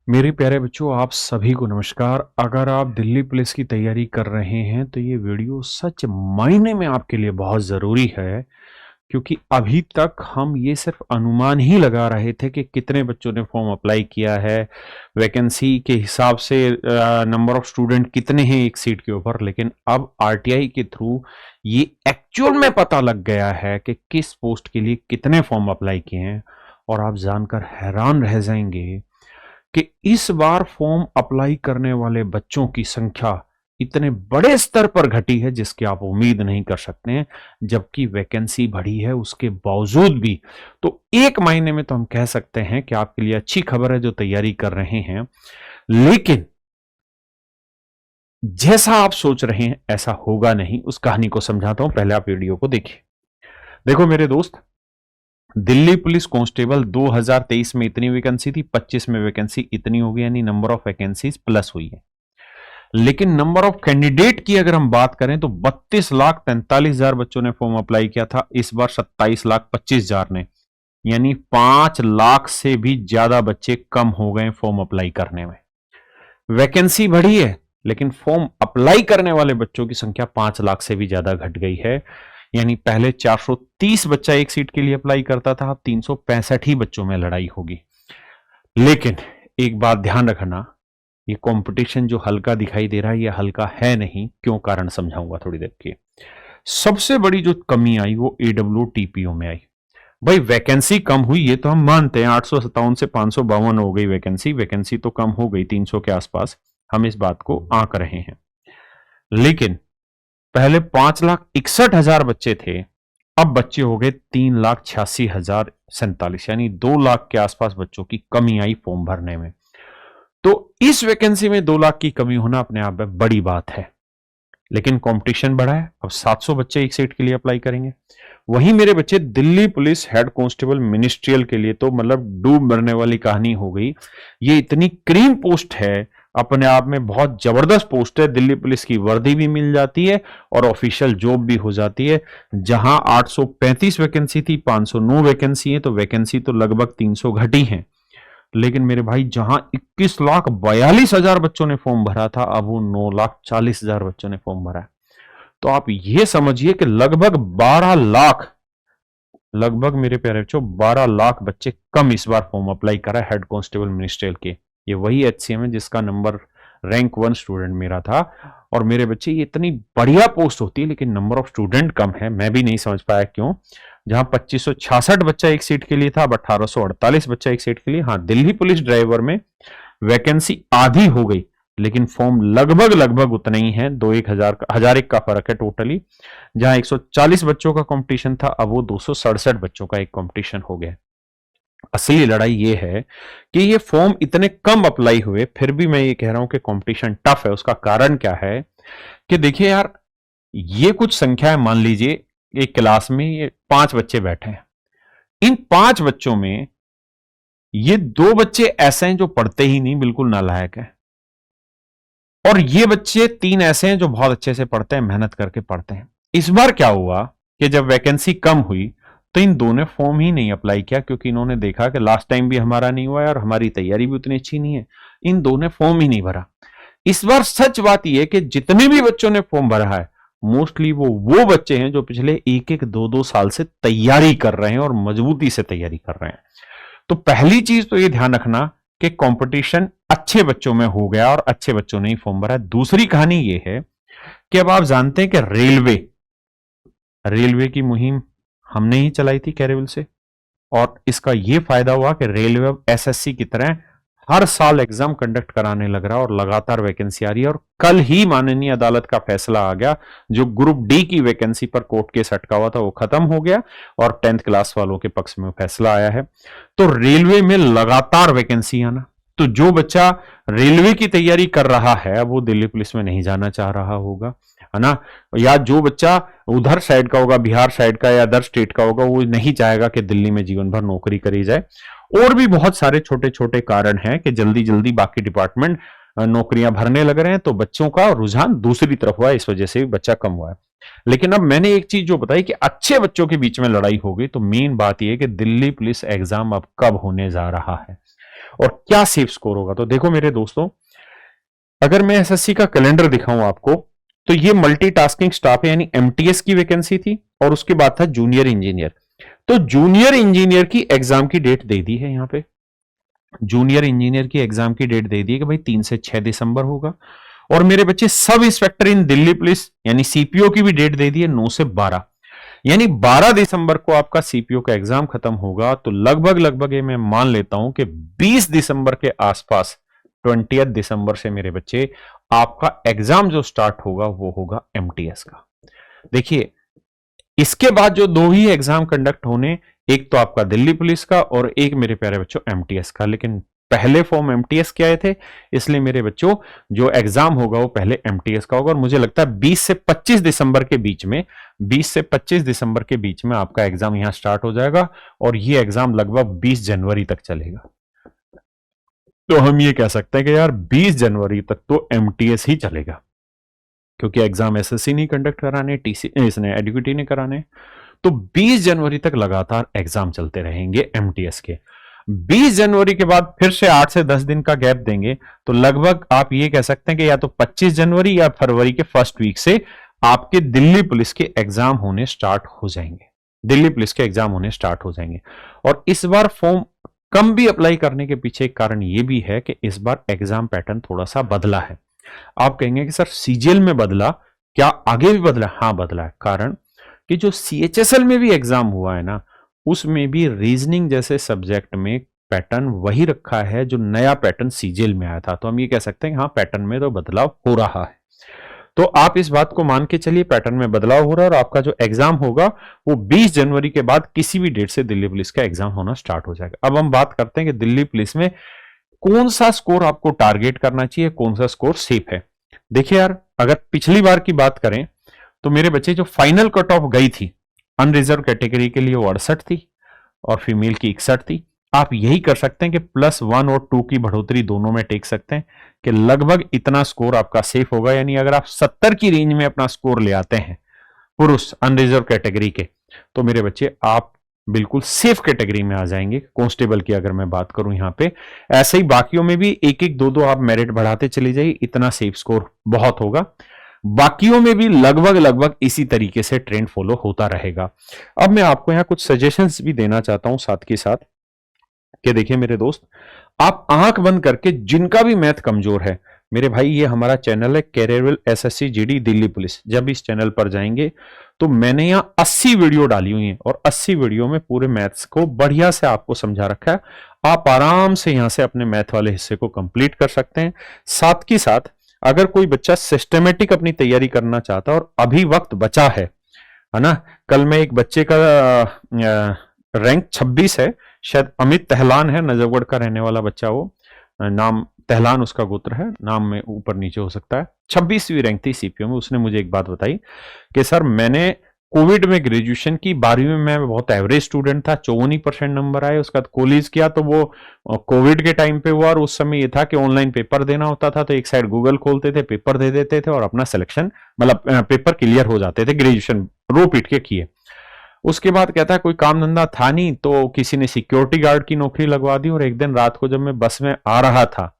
मेरे प्यारे बच्चों, आप सभी को नमस्कार। अगर आप दिल्ली पुलिस की तैयारी कर रहे हैं तो ये वीडियो सच मायने में आपके लिए बहुत ज़रूरी है, क्योंकि अभी तक हम ये सिर्फ अनुमान ही लगा रहे थे कि कितने बच्चों ने फॉर्म अप्लाई किया है, वैकेंसी के हिसाब से नंबर ऑफ स्टूडेंट कितने हैं एक सीट के ऊपर। लेकिन अब आरटीआई के थ्रू ये एक्चुअल में पता लग गया है कि किस पोस्ट के लिए कितने फॉर्म अप्लाई किए हैं। और आप जानकर हैरान रह जाएंगे कि इस बार फॉर्म अप्लाई करने वाले बच्चों की संख्या इतने बड़े स्तर पर घटी है जिसकी आप उम्मीद नहीं कर सकते हैं, जबकि वैकेंसी बढ़ी है उसके बावजूद भी। तो एक महीने में तो हम कह सकते हैं कि आपके लिए अच्छी खबर है जो तैयारी कर रहे हैं। लेकिन जैसा आप सोच रहे हैं ऐसा होगा नहीं। उस कहानी को समझाता हूं, पहले आप वीडियो को देखिए। देखो मेरे दोस्त, दिल्ली पुलिस कांस्टेबल 2023 में इतनी वैकेंसी थी, 25 में वैकेंसी इतनी हो गई, यानी नंबर ऑफ वैकेंसीज प्लस हुई है। लेकिन नंबर ऑफ कैंडिडेट की अगर हम बात करें तो 32,43,000 बच्चों ने फॉर्म अप्लाई किया था। इस बार 27,25,000 ने, यानी 5 लाख से भी ज्यादा बच्चे कम हो गए फॉर्म अप्लाई करने में। वैकेंसी बढ़ी है लेकिन फॉर्म अप्लाई करने वाले बच्चों की संख्या 5 लाख से भी ज्यादा घट गई है। यानी पहले 430 बच्चा एक सीट के लिए अप्लाई करता था, अब 365 ही बच्चों में लड़ाई होगी। लेकिन एक बात ध्यान रखना, ये कंपटीशन जो हल्का दिखाई दे रहा है ये हल्का है नहीं। क्यों, कारण समझाऊंगा थोड़ी देर के। सबसे बड़ी जो कमी आई वो AWTPO में आई। भाई वैकेंसी कम हुई ये तो हम मानते हैं, 857 से 552 हो गई वैकेंसी। वैकेंसी तो कम हो गई 300 के आसपास, हम इस बात को आंक रहे हैं। लेकिन पहले 5,61,000 बच्चे थे, अब बच्चे हो गए 3,86,047, यानी 2 लाख के आसपास बच्चों की कमी आई फॉर्म भरने में। तो इस वैकेंसी में 2 लाख की कमी होना अपने आप में बड़ी बात है। लेकिन कंपटीशन बढ़ा है, अब 700 बच्चे एक सीट के लिए अप्लाई करेंगे। वहीं मेरे बच्चे Delhi police head constable ministerial के लिए तो मतलब डूब मरने वाली कहानी हो गई। ये इतनी क्रीम पोस्ट है, अपने आप में बहुत जबरदस्त पोस्ट है। दिल्ली पुलिस की वर्दी भी मिल जाती है और ऑफिशियल जॉब भी हो जाती है। जहां 835 वैकेंसी थी, 509 वैकेंसी है, तो वैकेंसी तो लगभग 300 घटी है। लेकिन मेरे भाई, जहां 21,42,000 बच्चों ने फॉर्म भरा था, अब वो 9,40,000 बच्चों ने फॉर्म भरा है। तो आप ये समझिए कि लगभग 12 लाख, लगभग मेरे प्यारे बच्चों 12 लाख बच्चे कम इस बार फॉर्म अप्लाई करा हेड कांस्टेबल मिनिस्ट्रियल के। ये वही HCM है जिसका नंबर रैंक 1 स्टूडेंट मेरा था। और मेरे बच्चे, ये इतनी बढ़िया पोस्ट होती है लेकिन नंबर ऑफ स्टूडेंट कम है। मैं भी नहीं समझ पाया क्यों। जहां 2566 बच्चा एक सीट के लिए था, अब 1848 बच्चा एक सीट के लिए। हाँ, दिल्ली पुलिस ड्राइवर में वैकेंसी आधी हो गई लेकिन फॉर्म लगभग लगभग उतना ही है, 1,000 एक का फर्क है टोटली। जहां 140 बच्चों का कंपटीशन था, अब वो 267 बच्चों का एक कंपटीशन हो गया। असली लड़ाई ये है कि ये फॉर्म इतने कम अप्लाई हुए, फिर भी मैं ये कह रहा हूं कि कंपटीशन टफ है। उसका कारण क्या है कि देखिए यार, ये कुछ संख्या है। मान लीजिए एक क्लास में ये 5 बच्चे बैठे हैं, इन 5 बच्चों में ये 2 बच्चे ऐसे हैं जो पढ़ते ही नहीं, बिल्कुल नालायक है। और ये बच्चे 3 ऐसे हैं जो बहुत अच्छे से पढ़ते हैं, मेहनत करके पढ़ते हैं। इस बार क्या हुआ कि जब वैकेंसी कम हुई तो इन दोनों ने फॉर्म ही नहीं अप्लाई किया, क्योंकि इन्होंने देखा कि लास्ट टाइम भी हमारा नहीं हुआ है और हमारी तैयारी भी उतनी अच्छी नहीं है। इन दोनों ने फॉर्म ही नहीं भरा। इस बार सच बात यह है कि जितने भी बच्चों ने फॉर्म भरा है, मोस्टली वो बच्चे हैं जो पिछले 1-1, 2-2 साल से तैयारी कर रहे हैं और मजबूती से तैयारी कर रहे हैं। तो पहली चीज तो ये ध्यान रखना कि कंपटीशन अच्छे बच्चों में हो गया और अच्छे बच्चों ने ही फॉर्म भरा है। दूसरी कहानी ये है कि अब आप जानते हैं कि रेलवे की मुहिम हमने ही चलाई थी कैरेबिल से। और इसका यह फायदा हुआ कि रेलवे अब SSC की तरह हर साल एग्जाम कंडक्ट कराने लग रहा है और लगातार वैकेंसी आ रही है। और कल ही माननीय अदालत का फैसला आ गया, जो ग्रुप डी की वैकेंसी पर कोर्ट केस अटका हुआ था वो खत्म हो गया और 10th क्लास वालों के पक्ष में फैसला आया है। तो रेलवे में लगातार वैकेंसी आना, तो जो बच्चा रेलवे की तैयारी कर रहा है वो दिल्ली पुलिस में नहीं जाना चाह रहा होगा, है ना। या जो बच्चा उधर साइड का होगा, बिहार साइड का या अदर स्टेट का होगा, वो नहीं चाहेगा कि दिल्ली में जीवन भर नौकरी करी जाए। और भी बहुत सारे छोटे छोटे कारण हैं कि जल्दी जल्दी बाकी डिपार्टमेंट नौकरियां भरने लग रहे हैं, तो बच्चों का रुझान दूसरी तरफ हुआ है, इस वजह से भी बच्चा कम हुआ है। लेकिन अब मैंने एक चीज जो बताई कि अच्छे बच्चों के बीच में लड़ाई हो गई, तो मेन बात यह है कि दिल्ली पुलिस एग्जाम अब कब होने जा रहा है। और क्या सेफ स्कोर होगा। तो देखो मेरे दोस्तों, अगर मैं एसएससी का कैलेंडर दिखाऊं आपको, तो ये मल्टीटास्किंग स्टाफ है, यानी एमटीएस की वैकेंसी थी, और उसके बाद था जूनियर इंजीनियर। तो जूनियर इंजीनियर की एग्जाम की डेट दे दी है, यहां पे जूनियर इंजीनियर की एग्जाम की डेट दे दी है कि भाई 3 से 6 दिसंबर होगा। और मेरे बच्चे सब इंस्पेक्टर इन दिल्ली पुलिस यानी सीपीओ की भी डेट दे दी है 9 से 12, यानी 12 दिसंबर को आपका सीपीओ का एग्जाम खत्म होगा। तो लगभग लगभग ये मैं मान लेता हूं कि 20 दिसंबर के आसपास, 20 दिसंबर से मेरे बच्चे आपका एग्जाम जो स्टार्ट होगा वो होगा एमटीएस का। देखिए, इसके बाद जो दो ही एग्जाम कंडक्ट होने, एक तो आपका दिल्ली पुलिस का और एक मेरे प्यारे बच्चों एमटीएस का, लेकिन पहले फॉर्म एमटीएस के आए थे, इसलिए मेरे बच्चों जो एग्जाम होगा वो पहले एमटीएस का होगा। और मुझे लगता है 20 से 25 दिसंबर के बीच में, 20 से 25 दिसंबर के बीच में आपका एग्जाम यहां स्टार्ट हो जाएगा, और ये एग्जाम लगभग 20 जनवरी तक चलेगा। तो हम ये कह सकते हैं कि यार 20 जनवरी तक तो एमटीएस ही चलेगा, क्योंकि एग्जाम एसएससी नहीं कंडक्ट कराने, टीसी इसने एडीक्यूटी ने कराने। तो 20 जनवरी तक लगातार एग्जाम चलते रहेंगे एमटीएस के। 20 जनवरी के बाद फिर से 8 से 10 दिन का गैप देंगे, तो लगभग आप ये कह सकते हैं कि या तो 25 जनवरी या फरवरी के फर्स्ट वीक से आपके दिल्ली पुलिस के एग्जाम होने स्टार्ट हो जाएंगे, दिल्ली पुलिस के एग्जाम होने स्टार्ट हो जाएंगे। और इस बार फॉर्म कम भी अप्लाई करने के पीछे एक कारण यह भी है कि इस बार एग्जाम पैटर्न थोड़ा सा बदला है। आप कहेंगे कि सर सीजीएल में बदला, क्या आगे भी बदला? हाँ बदला है, कारण कि जो सीएचएसएल में भी एग्जाम हुआ है ना, उसमें भी रीजनिंग जैसे सब्जेक्ट में पैटर्न वही रखा है जो नया पैटर्न सीजीएल में आया था। तो हम ये कह सकते हैं हाँ पैटर्न में तो बदलाव हो रहा है। तो आप इस बात को मान के चलिए पैटर्न में बदलाव हो रहा है, और आपका जो एग्जाम होगा वो 20 जनवरी के बाद किसी भी डेट से दिल्ली पुलिस का एग्जाम होना स्टार्ट हो जाएगा। अब हम बात करते हैं कि दिल्ली पुलिस में कौन सा स्कोर आपको टारगेट करना चाहिए, कौन सा स्कोर सेफ है। देखिए यार, अगर पिछली बार की बात करें तो मेरे बच्चे जो फाइनल कट ऑफ गई थी अनरिजर्व कैटेगरी के लिए वो 68 थी और फीमेल की 61 थी। आप यही कर सकते हैं कि +1 और 2 की बढ़ोतरी दोनों में टेक सकते हैं कि लगभग इतना स्कोर आपका सेफ होगा। यानी अगर आप 70 की रेंज में अपना स्कोर ले आते हैं पुरुष अनरिजर्व कैटेगरी के, तो मेरे बच्चे आप बिल्कुल सेफ कैटेगरी में आ जाएंगे। कांस्टेबल की अगर मैं बात करूं यहां पे, ऐसे ही बाकियों में भी एक एक दो दो आप मेरिट बढ़ाते चले जाइए, इतना सेफ स्कोर बहुत होगा। बाकियों में भी लगभग लगभग इसी तरीके से ट्रेंड फॉलो होता रहेगा। अब मैं आपको यहां कुछ सजेशंस भी देना चाहता हूं साथ के साथ कि देखिए मेरे दोस्त, आप आंख बंद करके जिनका भी मैथ कमजोर है, मेरे भाई ये हमारा चैनल है कैरियरवेल एसएससी जीडी दिल्ली पुलिस। जब इस चैनल पर जाएंगे तो मैंने यहाँ 80 वीडियो डाली हुई है और 80 वीडियो में पूरे मैथ्स को बढ़िया से आपको समझा रखा है। आप आराम से यहां से अपने मैथ वाले हिस्से को कंप्लीट कर सकते हैं। साथ के साथ अगर कोई बच्चा सिस्टमेटिक अपनी तैयारी करना चाहता है और अभी वक्त बचा है ना, कल मैं एक बच्चे का रैंक 26 है, शायद अमित तहलान है, नजफगढ़ का रहने वाला बच्चा, वो नाम तहलान उसका गोत्र है, नाम में ऊपर नीचे हो सकता है, 26वीं रैंक थी सीपीओ में। उसने मुझे एक बात बताई कि सर मैंने कोविड में ग्रेजुएशन की, 12वीं में मैं बहुत एवरेज स्टूडेंट था, 54% नंबर आए। उसके बाद कॉलेज किया तो वो कोविड के टाइम पे हुआ, और उस समय ये था कि ऑनलाइन पेपर देना होता था, तो एक साइड गूगल खोलते थे, पेपर दे देते थे और अपना सिलेक्शन मतलब पेपर क्लियर हो जाते थे, ग्रेजुएशन रो पीट के किए। उसके बाद कहता है कोई काम धंधा था नहीं, तो किसी ने सिक्योरिटी गार्ड की नौकरी लगवा दी। और एक दिन रात को जब मैं बस में आ रहा था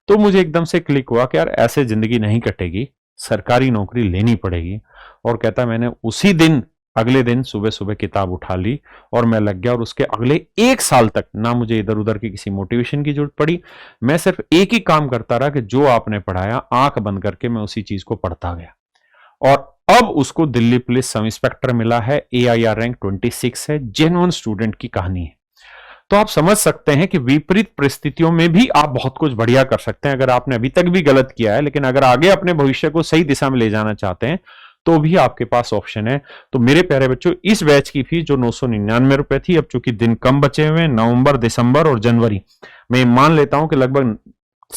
तो मुझे एकदम से क्लिक हुआ कि यार ऐसे जिंदगी नहीं कटेगी, सरकारी नौकरी लेनी पड़ेगी। और कहता मैंने उसी दिन अगले दिन सुबह सुबह किताब उठा ली और मैं लग गया। और उसके अगले 1 साल तक ना मुझे इधर उधर की किसी मोटिवेशन की जरूरत पड़ी, मैं सिर्फ एक ही काम करता रहा कि जो आपने पढ़ाया आंख बंद करके मैं उसी चीज को पढ़ता गया। और अब उसको दिल्ली पुलिस सब इंस्पेक्टर मिला है, AIR रैंक 26 है, जेन्युइन स्टूडेंट की कहानी है। तो आप समझ सकते हैं कि विपरीत परिस्थितियों में भी आप बहुत कुछ बढ़िया कर सकते हैं। अगर आपने अभी तक भी गलत किया है, लेकिन अगर आगे अपने भविष्य को सही दिशा में ले जाना चाहते हैं तो भी आपके पास ऑप्शन है। तो मेरे प्यारे बच्चों, इस बैच की फीस जो 999 रुपए थी, अब चूंकि दिन कम बचे हुए हैं, नवंबर, दिसंबर और जनवरी, मैं मान लेता हूं कि लगभग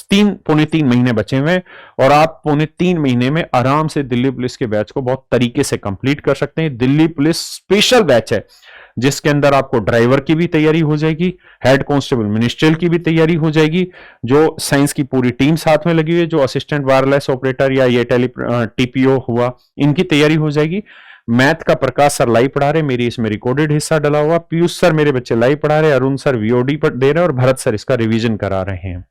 3 महीने बचे हुए हैं, और आप 3 महीने में आराम से दिल्ली पुलिस के बैच को बहुत तरीके से कंप्लीट कर सकते हैं। दिल्ली पुलिस स्पेशल बैच है जिसके अंदर आपको ड्राइवर की भी तैयारी हो जाएगी, हेड कांस्टेबल मिनिस्ट्रियल की भी तैयारी हो जाएगी, जो साइंस की पूरी टीम साथ में लगी हुई है, जो असिस्टेंट वायरलेस ऑपरेटर या ये टीपीओ हुआ, इनकी तैयारी हो जाएगी। मैथ का प्रकाश सर लाइव पढ़ा रहे, मेरी इसमें रिकॉर्डेड हिस्सा डला हुआ, पीयूष सर मेरे बच्चे लाइव पढ़ा रहे, अरुण सर वीओडी पर दे रहे हैं और भरत सर इसका रिवीजन करा रहे हैं।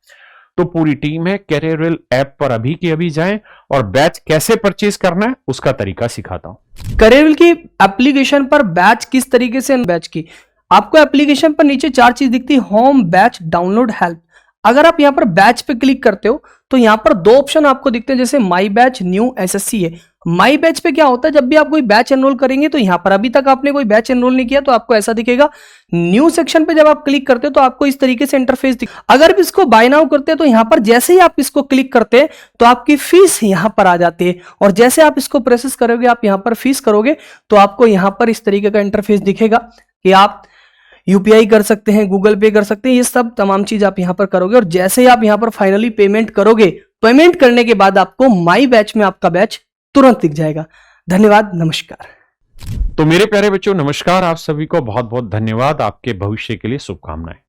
तो पूरी टीम है। कैरियरवेल ऐप पर अभी के अभी जाएं और बैच कैसे परचेज करना है उसका तरीका सिखाता हूं। कैरियरवेल की एप्लीकेशन पर बैच किस तरीके से बैच की, आपको एप्लीकेशन पर नीचे 4 चीज दिखती है, होम, बैच, डाउनलोड, हेल्प। अगर आप यहां पर बैच पे क्लिक करते हो तो यहां पर 2 ऑप्शन आपको दिखते हैं, जैसे माई बैच, न्यू, एसएससी है। माई बैच पे क्या होता है, जब भी आप कोई बैच एनरोल करेंगे तो यहां पर अभी तक आपने कोई बैच एनरोल नहीं किया तो आपको ऐसा दिखेगा। न्यू सेक्शन पे जब आप क्लिक करते हो तो आपको इस तरीके से इंटरफेस दिख। अगर भी इसको बाय नाउ करते हैं तो यहां पर जैसे ही आप इसको क्लिक करते हैं तो आपकी फीस यहां पर आ जाती है, और जैसे आप इसको प्रोसेस करोगे, आप यहां पर फीस करोगे तो आपको यहां पर इस तरीके का इंटरफेस दिखेगा कि आप यूपीआई कर सकते हैं, गूगल पे कर सकते हैं, ये सब तमाम चीज आप यहां पर करोगे। और जैसे ही आप यहां पर फाइनली पेमेंट करोगे, पेमेंट करने के बाद आपको माई बैच में आपका बैच तुरंत दिख जाएगा। धन्यवाद, नमस्कार। तो मेरे प्यारे बच्चों, नमस्कार। आप सभी को बहुत बहुत धन्यवाद। आपके भविष्य के लिए शुभकामनाएं।